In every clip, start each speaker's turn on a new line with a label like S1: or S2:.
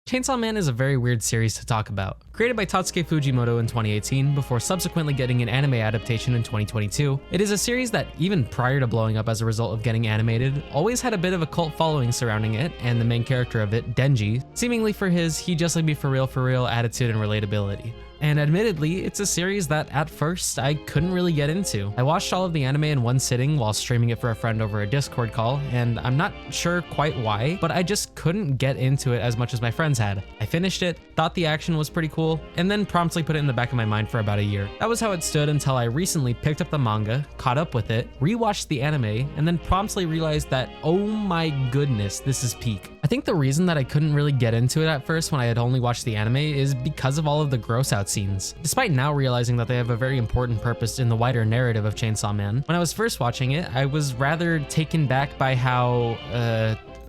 S1: Chainsaw Man is a very weird series to talk about. Created by Tatsuki Fujimoto in 2018 before subsequently getting an anime adaptation in 2022, it is a series that, even prior to blowing up as a result of getting animated, always had a bit of a cult following surrounding it and the main character of it, Denji, seemingly for his he just like me for real attitude and relatability. And admittedly, it's a series that at first I couldn't really get into. I watched all of the anime in one sitting while streaming it for a friend over a Discord call, and I'm not sure quite why, but I just couldn't get into it as much as my friends had. I finished it, thought the action was pretty cool, and then promptly put it in the back of my mind for about a year. That was how it stood until I recently picked up the manga, caught up with it, rewatched the anime, and then promptly realized that, oh my goodness, this is peak. I think the reason that I couldn't really get into it at first when I had only watched the anime is because of all of the gross out scenes. Despite now realizing that they have a very important purpose in the wider narrative of Chainsaw Man, when I was first watching it, I was rather taken back by how,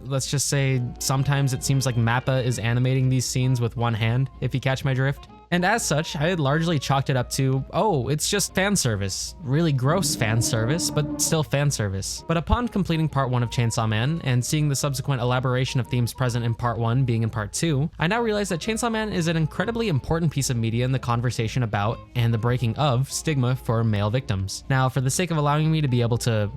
S1: let's just say sometimes it seems like Mappa is animating these scenes with one hand, if you catch my drift. And as such, I had largely chalked it up to, oh, it's just fan service. Really gross fan service, but still fan service. But upon completing part 1 of Chainsaw Man and seeing the subsequent elaboration of themes present in part 1 being in part 2, I now realize that Chainsaw Man is an incredibly important piece of media in the conversation about and the breaking of stigma for male victims. Now, for the sake of allowing me to be able to,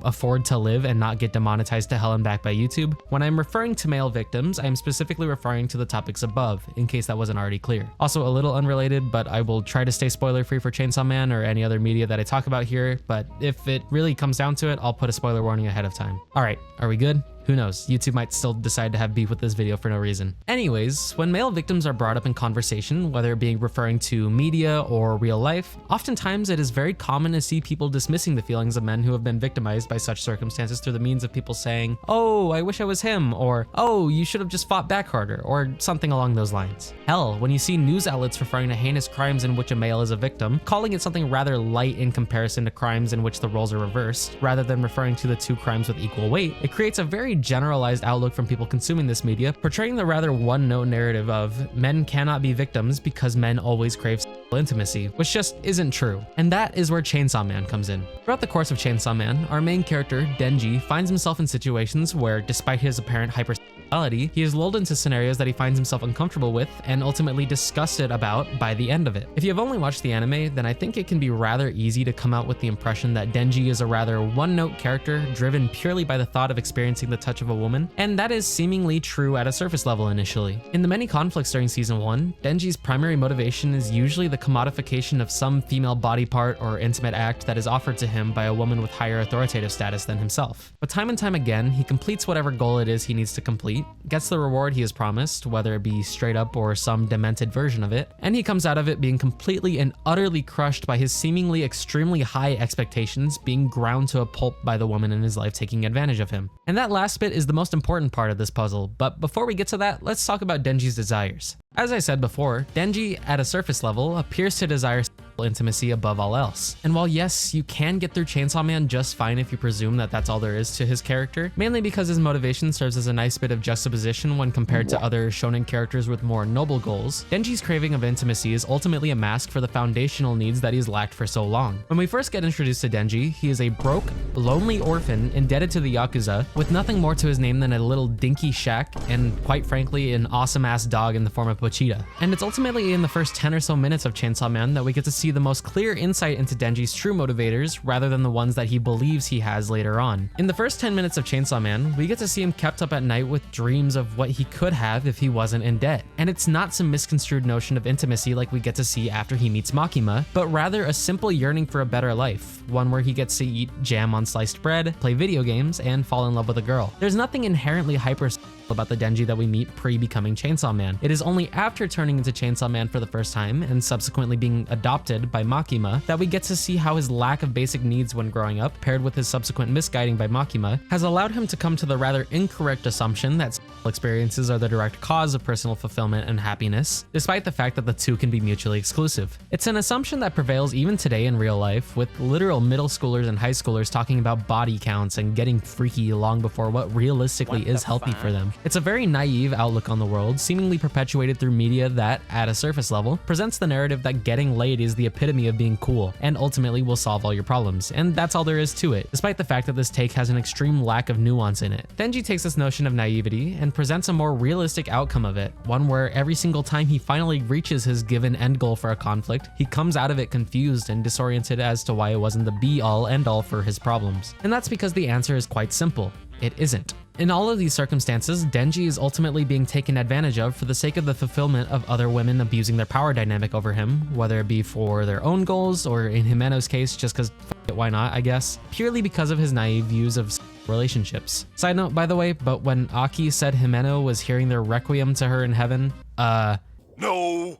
S1: afford to live and not get demonetized to hell and back by YouTube, when I'm referring to male victims, I am specifically referring to the topics above, in case that wasn't already clear. Also, a little unrelated, but I will try to stay spoiler free for Chainsaw Man or any other media that I talk about here, but if it really comes down to it, I'll put a spoiler warning ahead of time. Alright, are we good? Who knows, YouTube might still decide to have beef with this video for no reason. Anyways, when male victims are brought up in conversation, whether it be referring to media or real life, oftentimes it is very common to see people dismissing the feelings of men who have been victimized by such circumstances through the means of people saying, oh, I wish I was him, or oh, you should have just fought back harder, or something along those lines. Hell, when you see news outlets referring to heinous crimes in which a male is a victim, calling it something rather light in comparison to crimes in which the roles are reversed, rather than referring to the two crimes with equal weight, it creates a very generalized outlook from people consuming this media, portraying the rather one-note narrative of men cannot be victims because men always crave sexual intimacy, which just isn't true. And that is where Chainsaw Man comes in. Throughout the course of Chainsaw Man, our main character, Denji, finds himself in situations where, despite his apparent hypersexuality, he is lulled into scenarios that he finds himself uncomfortable with and ultimately disgusted about by the end of it. If you have only watched the anime, then I think it can be rather easy to come out with the impression that Denji is a rather one-note character driven purely by the thought of experiencing the touch of a woman, and that is seemingly true at a surface level initially. In the many conflicts during season 1, Denji's primary motivation is usually the commodification of some female body part or intimate act that is offered to him by a woman with higher authoritative status than himself. But time and time again, he completes whatever goal it is he needs to complete, gets the reward he is promised, whether it be straight up or some demented version of it, and he comes out of it being completely and utterly crushed by his seemingly extremely high expectations being ground to a pulp by the woman in his life taking advantage of him. And that last bit is the most important part of this puzzle, but before we get to that, let's talk about Denji's desires. As I said before, Denji, at a surface level, appears to desire intimacy above all else. And while yes, you can get through Chainsaw Man just fine if you presume that that's all there is to his character, mainly because his motivation serves as a nice bit of juxtaposition when compared to other shonen characters with more noble goals, Denji's craving of intimacy is ultimately a mask for the foundational needs that he's lacked for so long. When we first get introduced to Denji, he is a broke, lonely orphan indebted to the Yakuza with nothing more to his name than a little dinky shack and, quite frankly, an awesome-ass dog in the form of pochita. And it's ultimately in the first 10 or so minutes of Chainsaw Man that we get to see the most clear insight into Denji's true motivators rather than the ones that he believes he has later on. In the first 10 minutes of Chainsaw Man, we get to see him kept up at night with dreams of what he could have if he wasn't in debt. And it's not some misconstrued notion of intimacy like we get to see after he meets Makima, but rather a simple yearning for a better life, one where he gets to eat jam on sliced bread, play video games, and fall in love with a girl. There's nothing inherently hyper about the Denji that we meet pre-becoming Chainsaw Man. It is only after turning into Chainsaw Man for the first time and subsequently being adopted by Makima that we get to see how his lack of basic needs when growing up, paired with his subsequent misguiding by Makima, has allowed him to come to the rather incorrect assumption that sexual experiences are the direct cause of personal fulfillment and happiness, despite the fact that the two can be mutually exclusive. It's an assumption that prevails even today in real life, with literal middle schoolers and high schoolers talking about body counts and getting freaky long before what realistically is healthy for them. It's a very naive outlook on the world, seemingly perpetuated through media that, at a surface level, presents the narrative that getting laid is the the epitome of being cool, and ultimately will solve all your problems, and that's all there is to it, despite the fact that this take has an extreme lack of nuance in it. Denji takes this notion of naivety and presents a more realistic outcome of it, one where every single time he finally reaches his given end goal for a conflict, he comes out of it confused and disoriented as to why it wasn't the be-all end-all for his problems. And that's because the answer is quite simple. It isn't. In all of these circumstances, Denji is ultimately being taken advantage of for the sake of the fulfillment of other women abusing their power dynamic over him, whether it be for their own goals or in Himeno's case, just because why not, I guess, purely because of his naive views of relationships. Side note, by the way, but when Aki said Himeno was hearing their requiem to her in heaven,
S2: No!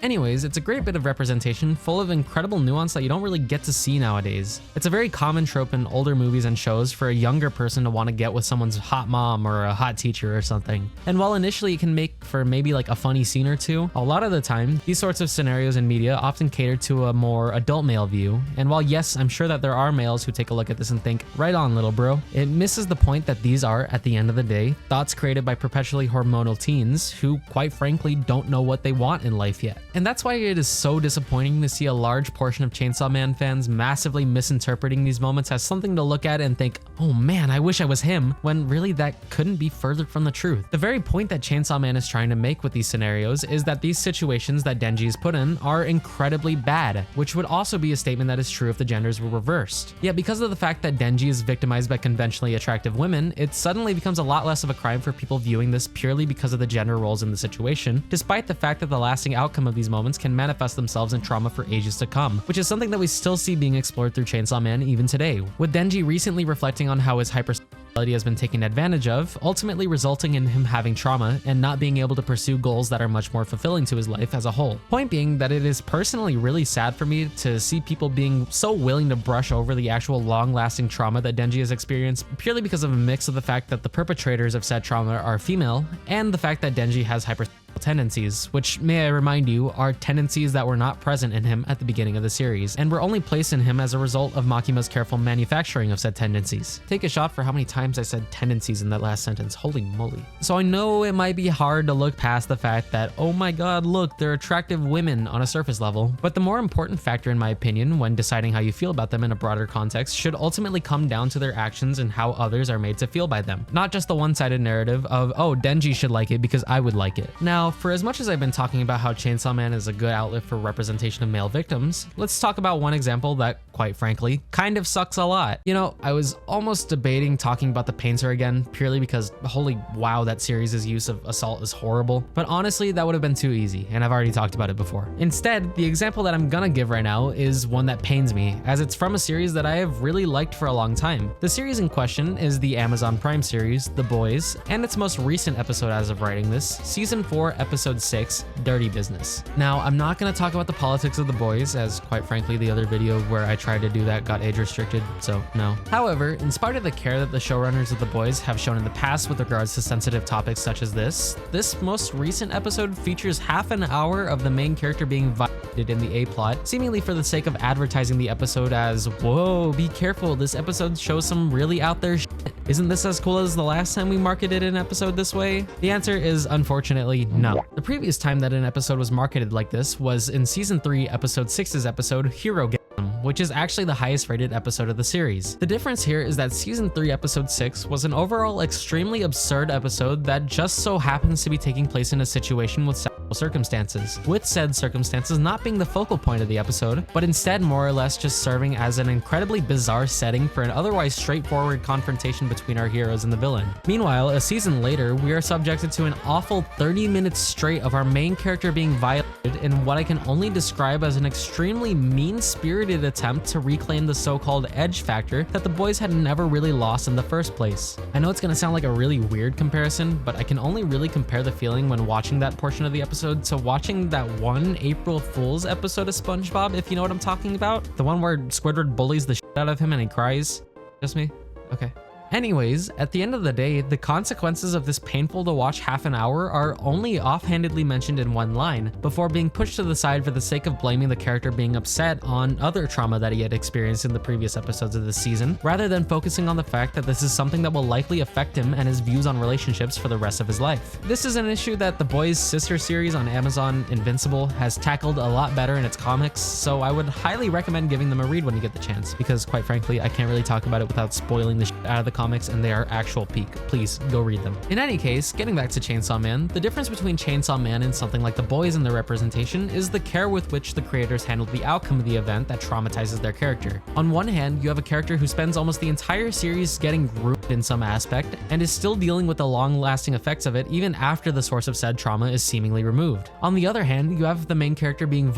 S1: Anyways, it's a great bit of representation full of incredible nuance that you don't really get to see nowadays. It's a very common trope in older movies and shows for a younger person to want to get with someone's hot mom or a hot teacher or something. And while initially it can make for maybe like a funny scene or two, a lot of the time, these sorts of scenarios in media often cater to a more adult male view. And while yes, I'm sure that there are males who take a look at this and think, right on little bro, it misses the point that these are, at the end of the day, thoughts created by perpetually hormonal teens who, quite frankly, don't know what they want in life yet. And that's why it is so disappointing to see a large portion of Chainsaw Man fans massively misinterpreting these moments as something to look at and think, oh man, I wish I was him, when really that couldn't be further from the truth. The very point that Chainsaw Man is trying to make with these scenarios is that these situations that Denji is put in are incredibly bad, which would also be a statement that is true if the genders were reversed. Yet because of the fact that Denji is victimized by conventionally attractive women, it suddenly becomes a lot less of a crime for people viewing this purely because of the gender roles in the situation, despite the fact that the lasting outcome of these moments can manifest themselves in trauma for ages to come, which is something that we still see being explored through Chainsaw Man even today, with Denji recently reflecting on how his hypersexuality has been taken advantage of, ultimately resulting in him having trauma and not being able to pursue goals that are much more fulfilling to his life as a whole. Point being that it is personally really sad for me to see people being so willing to brush over the actual long-lasting trauma that Denji has experienced purely because of a mix of the fact that the perpetrators of said trauma are female and the fact that Denji has hypersexuality tendencies, which, may I remind you, are tendencies that were not present in him at the beginning of the series, and were only placed in him as a result of Makima's careful manufacturing of said tendencies. Take a shot for how many times I said tendencies in that last sentence, holy moly. So I know it might be hard to look past the fact that, oh my god, look, they're attractive women on a surface level, but the more important factor in my opinion when deciding how you feel about them in a broader context should ultimately come down to their actions and how others are made to feel by them, not just the one-sided narrative of, oh, Denji should like it because I would like it. Now, for as much as I've been talking about how Chainsaw Man is a good outlet for representation of male victims, let's talk about one example that, quite frankly, kind of sucks a lot. You know, I was almost debating talking about The Painter again, purely because, holy wow, that series' use of assault is horrible, but honestly, that would have been too easy, and I've already talked about it before. Instead, the example that I'm gonna give right now is one that pains me, as it's from a series that I have really liked for a long time. The series in question is the Amazon Prime series, The Boys, and its most recent episode as of writing this, Season 4, Episode 6, Dirty Business. Now, I'm not going to talk about the politics of The Boys, as quite frankly the other video where I tried to do that got age restricted, so no. However, in spite of the care that the showrunners of The Boys have shown in the past with regards to sensitive topics such as this most recent episode features half an hour of the main character being violated in the A-plot, seemingly for the sake of advertising the episode as, whoa, be careful, this episode shows some really out there shit. Isn't this as cool as the last time we marketed an episode this way? The answer is unfortunately no. The previous time that an episode was marketed like this was in Season 3, Episode 6's episode, Hero Gasm, which is actually the highest rated episode of the series. The difference here is that Season 3, Episode 6 was an overall extremely absurd episode that just so happens to be taking place in a situation with sexual circumstances, with said circumstances not being the focal point of the episode, but instead more or less just serving as an incredibly bizarre setting for an otherwise straightforward confrontation between our heroes and the villain. Meanwhile, a season later, we are subjected to an awful 30 minutes straight of our main character being violated in what I can only describe as an extremely mean-spirited attempt to reclaim the so-called edge factor that the boys had never really lost in the first place. I know it's gonna sound like a really weird comparison, but I can only really compare the feeling when watching that portion of the episode to watching that one April Fool's episode of SpongeBob, if you know what I'm talking about. The one where Squidward bullies the shit out of him and he cries. Just me? Okay. Anyways, at the end of the day, the consequences of this painful to watch half an hour are only offhandedly mentioned in one line, before being pushed to the side for the sake of blaming the character being upset on other trauma that he had experienced in the previous episodes of this season, rather than focusing on the fact that this is something that will likely affect him and his views on relationships for the rest of his life. This is an issue that The Boys' sister series on Amazon, Invincible, has tackled a lot better in its comics, so I would highly recommend giving them a read when you get the chance, because quite frankly, I can't really talk about it without spoiling the shit out of the comics, and they are actual peak. Please go read them. In any case, getting back to Chainsaw Man, the difference between Chainsaw Man and something like The Boys in their representation is the care with which the creators handled the outcome of the event that traumatizes their character. On one hand, you have a character who spends almost the entire series getting ruined in some aspect and is still dealing with the long-lasting effects of it even after the source of said trauma is seemingly removed. On the other hand, you have the main character being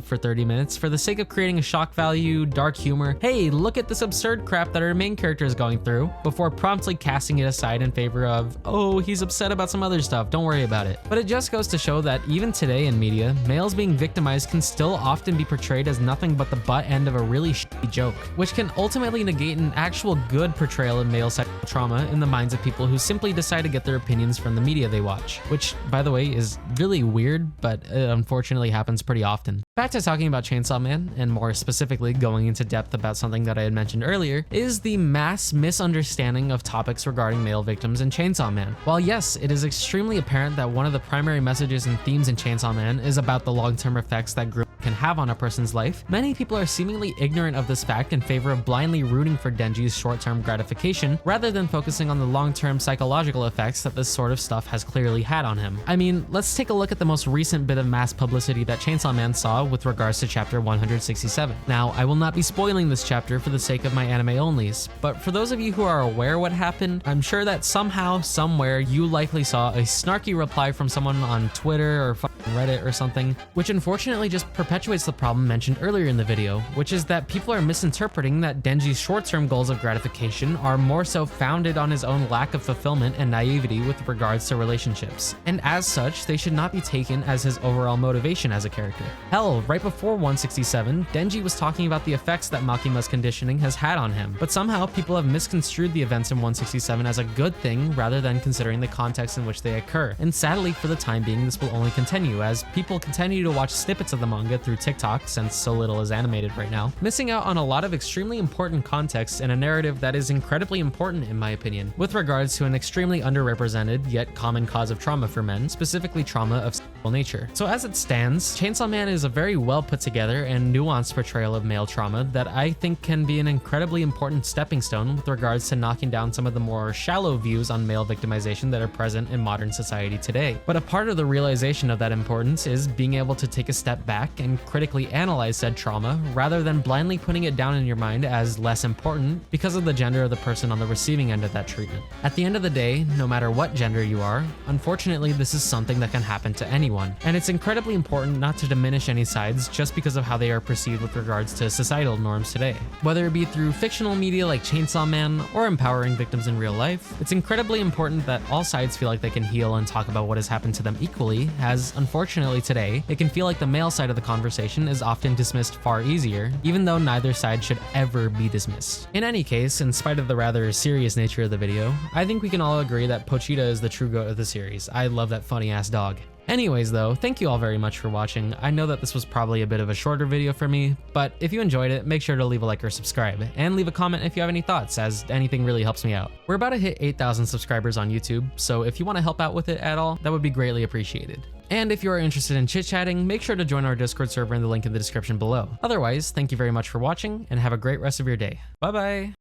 S1: for 30 minutes for the sake of creating a shock value, dark humor, hey, look at this absurd crap that our main character is going through, before promptly casting it aside in favor of, oh, he's upset about some other stuff, don't worry about it. But it just goes to show that even today in media, males being victimized can still often be portrayed as nothing but the butt end of a really shitty joke, which can ultimately negate an actual good portrayal of male sexual trauma in the minds of people who simply decide to get their opinions from the media they watch, which, by the way, is really weird, but it unfortunately happens pretty often. Back to talking about Chainsaw Man, and more specifically going into depth about something that I had mentioned earlier, is the mass misunderstanding of topics regarding male victims in Chainsaw Man. While yes, it is extremely apparent that one of the primary messages and themes in Chainsaw Man is about the long-term effects that grooming can have on a person's life, many people are seemingly ignorant of this fact in favor of blindly rooting for Denji's short-term gratification, rather than focusing on the long-term psychological effects that this sort of stuff has clearly had on him. I mean, let's take a look at the most recent bit of mass publicity that Chainsaw Man saw with regards to chapter 167. Now, I will not be spoiling this chapter for the sake of my anime onlys, but for those of you who are aware what happened, I'm sure that somehow, somewhere, you likely saw a snarky reply from someone on Twitter or Reddit or something, which unfortunately just perpetuates the problem mentioned earlier in the video, which is that people are misinterpreting that Denji's short-term goals of gratification are more so founded on his own lack of fulfillment and naivety with regards to relationships, and as such, they should not be taken as his overall motivation as a character. Hell, right before 167, Denji was talking about the effects that Makima's conditioning has had on him, but somehow people have misconstrued the events in 167 as a good thing rather than considering the context in which they occur, and sadly for the time being this will only continue as people continue to watch snippets of the manga through TikTok, since so little is animated right now, missing out on a lot of extremely important context in a narrative that is incredibly important in my opinion, with regards to an extremely underrepresented yet common cause of trauma for men, specifically trauma of sexual nature. So as it stands, Chainsaw Man is a very well put together and nuanced portrayal of male trauma that I think can be an incredibly important stepping stone with regards to knocking down some of the more shallow views on male victimization that are present in modern society today. But a part of the realization of that importance is being able to take a step back and critically analyze said trauma rather than blindly putting it down in your mind as less important because of the gender of the person on the receiving end of that treatment. At the end of the day, no matter what gender you are, unfortunately this is something that can happen to anyone, and it's incredibly important not to diminish any sides just because of how they are perceived with regards to societal norms today. Whether it be through fictional media like Chainsaw Man or empowering victims in real life, it's incredibly important that all sides feel like they can heal and talk about what has happened to them equally, as unfortunately today, it can feel like the male side of the conversation is often dismissed far easier, even though neither side should ever be dismissed. In any case, in spite of the rather serious nature of the video, I think we can all agree that Pochita is the true goat of the series. I love that funny ass dog. Anyways though, thank you all very much for watching. I know that this was probably a bit of a shorter video for me, but if you enjoyed it, make sure to leave a like or subscribe, and leave a comment if you have any thoughts, as anything really helps me out. We're about to hit 8,000 subscribers on YouTube, so if you want to help out with it at all, that would be greatly appreciated. And if you are interested in chit-chatting, make sure to join our Discord server in the link in the description below. Otherwise, thank you very much for watching, and have a great rest of your day. Bye bye!